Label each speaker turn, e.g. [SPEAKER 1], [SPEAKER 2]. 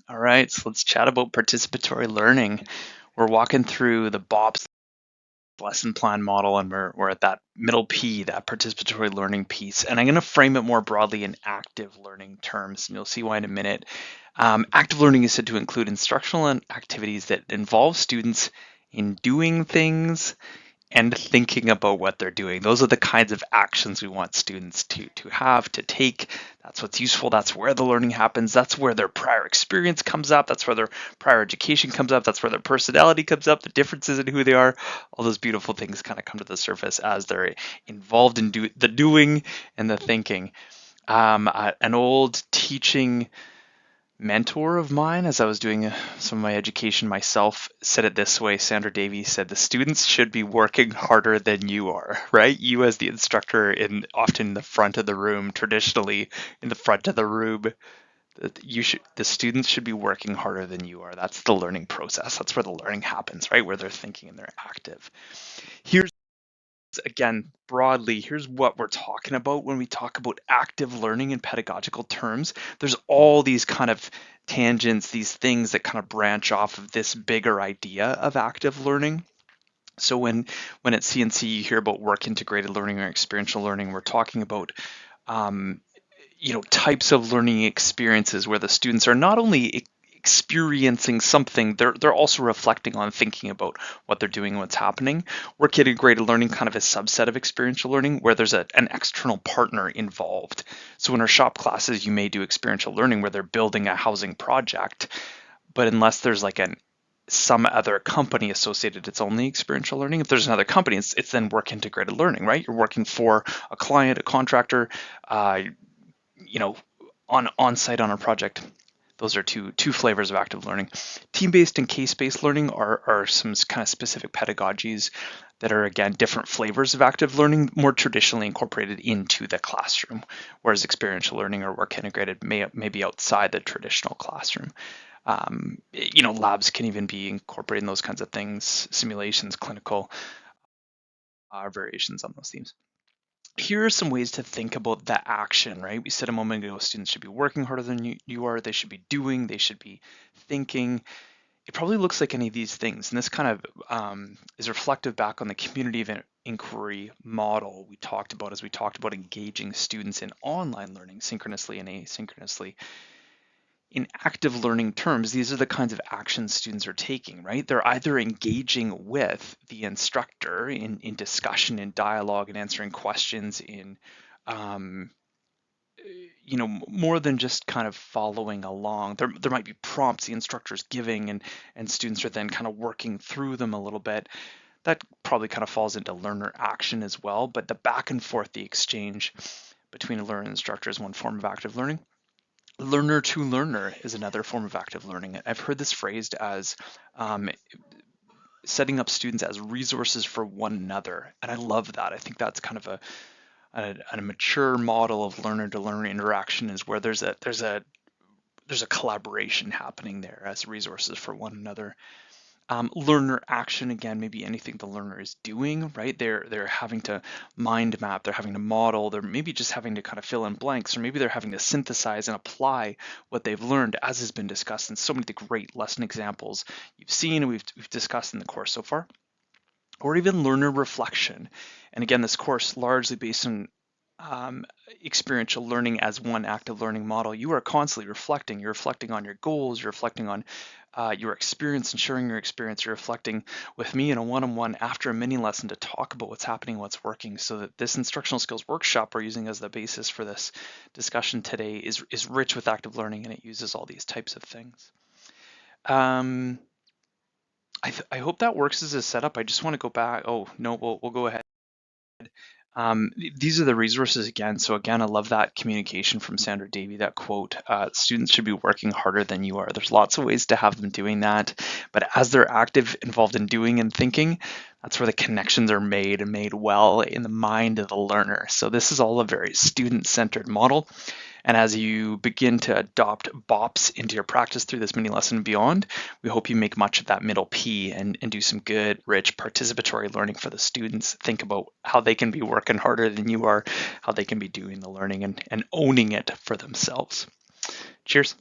[SPEAKER 1] All right, so let's chat about participatory learning. We're walking through the BOPS lesson plan model, and we're at that middle P, that participatory learning piece. And I'm going to frame it more broadly in active learning terms, and you'll see why in a minute. Active learning is said to include instructional activities that involve students in doing things and thinking about what they're doing. Those are the kinds of actions we want students to have, to take. That's what's useful. That's where the learning happens. That's where their prior experience comes up. That's where their prior education comes up. That's where their personality comes up, the differences in who they are. All those beautiful things kind of come to the surface as they're involved in the doing and the thinking. An old teaching mentor of mine, as I was doing some of my education myself, said it this way. Sandra Davie said, the students should be working harder than you are, right? You as the instructor, often in the front of the room, traditionally in the front of the room, the students should be working harder than you are. That's the learning process. That's where the learning happens, right? Where they're thinking and they're active. Here's Again, broadly, here's what we're talking about when we talk about active learning in pedagogical terms. There's all these kind of tangents, these things that kind of branch off of this bigger idea of active learning. So when at CNC you hear about work integrated learning or experiential learning, we're talking about um, types of learning experiences where the students are not only experiencing something, they're also reflecting on thinking about what they're doing, what's happening. Work integrated learning, kind of a subset of experiential learning where there's an external partner involved. So in our shop classes, you may do experiential learning where they're building a housing project, but unless there's like some other company associated, it's only experiential learning. If there's another company, it's then work integrated learning, right? You're working for a client, a contractor, you know, on site on a project. Those are two flavors of active learning. Team-based and case-based learning are some kind of specific pedagogies that are, again, different flavors of active learning, more traditionally incorporated into the classroom, whereas experiential learning or work integrated may be outside the traditional classroom. Labs can even be incorporating those kinds of things, simulations, clinical variations on those themes. Here are some ways to think about the action, right? We said a moment ago, students should be working harder than you are. They should be doing, they should be thinking. It probably looks like any of these things. And this kind of is reflective back on the community of inquiry model we talked about as we talked about engaging students in online learning, synchronously and asynchronously. In active learning terms, these are the kinds of actions students are taking, right? They're either engaging with the instructor in discussion, in dialogue, and answering questions in, um, more than just kind of following along. There might be prompts the instructor's giving, and students are then kind of working through them a little bit. That probably kind of falls into learner action as well, but the back and forth, the exchange between a learner and instructor is one form of active learning. Learner to learner is another form of active learning. I've heard this phrased as um, setting up students as resources for one another, and I love that. I think that's kind of a mature model of learner to learner interaction, is where there's a collaboration happening there as resources for one another. Learner action, again, maybe anything the learner is doing, right? They're having to mind map, they're having to model, they're maybe just having to kind of fill in blanks, or maybe they're having to synthesize and apply what they've learned, as has been discussed in so many of the great lesson examples you've seen and we've discussed in the course so far. Or even learner reflection. And again, this course largely based on experiential learning as one active learning model. You are constantly reflecting. You're reflecting on your goals. You're reflecting on your experience and sharing your experience. You're reflecting with me in a one-on-one after a mini lesson to talk about what's happening, what's working, so that this instructional skills workshop we're using as the basis for this discussion today is rich with active learning, and it uses all these types of things. I hope that works as a setup. I just want to go back. Oh, no, we'll go ahead. These are the resources again. So again, I love that communication from Sandra Davie, that quote, students should be working harder than you are. There's lots of ways to have them doing that, but as they're active, involved in doing and thinking, that's where the connections are made and made well in the mind of the learner. So this is all a very student-centered model. And as you begin to adopt BOPS into your practice through this mini lesson and beyond, we hope you make much of that middle P and do some good, rich participatory learning for the students. Think about how they can be working harder than you are, how they can be doing the learning and owning it for themselves. Cheers.